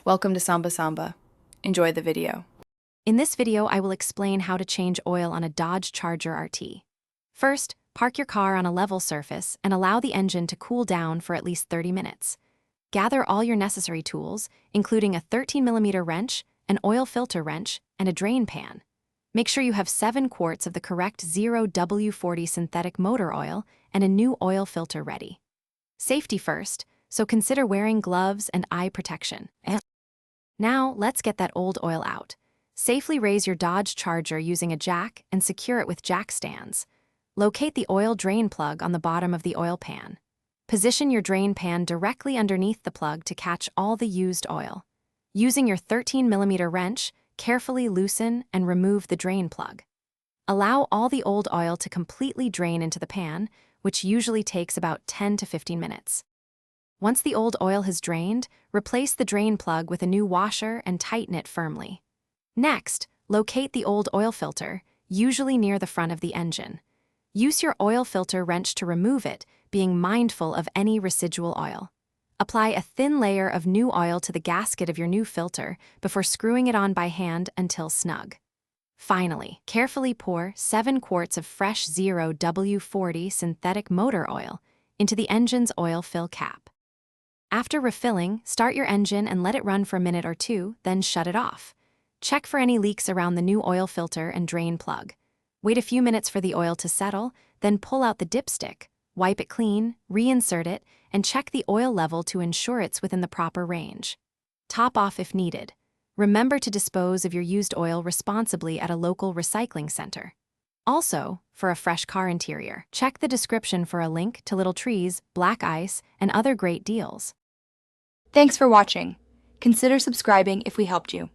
Welcome to Samba Samba. Enjoy the video. In this video, I will explain how to change oil on a Dodge Charger RT. First, park your car on a level surface and allow the engine to cool down for at least 30 minutes. Gather all your necessary tools, including a 13mm wrench, an oil filter wrench, and a drain pan. Make sure you have 7 quarts of the correct 0W40 synthetic motor oil and a new oil filter ready. Safety first, so consider wearing gloves and eye protection. Now, let's get that old oil out. Safely raise your Dodge Charger using a jack and secure it with jack stands. Locate the oil drain plug on the bottom of the oil pan. Position your drain pan directly underneath the plug to catch all the used oil. Using your 13mm wrench, carefully loosen and remove the drain plug. Allow all the old oil to completely drain into the pan, which usually takes about 10 to 15 minutes. Once the old oil has drained, replace the drain plug with a new washer and tighten it firmly. Next, locate the old oil filter, usually near the front of the engine. Use your oil filter wrench to remove it, being mindful of any residual oil. Apply a thin layer of new oil to the gasket of your new filter before screwing it on by hand until snug. Finally, carefully pour 7 quarts of fresh 0W40 synthetic motor oil into the engine's oil fill cap. After refilling, start your engine and let it run for a minute or two, then shut it off. Check for any leaks around the new oil filter and drain plug. Wait a few minutes for the oil to settle, then pull out the dipstick, wipe it clean, reinsert it, and check the oil level to ensure it's within the proper range. Top off if needed. Remember to dispose of your used oil responsibly at a local recycling center. Also, for a fresh car interior, check the description for a link to little trees, black ice, and other great deals. Thanks for watching. Consider subscribing if we helped you.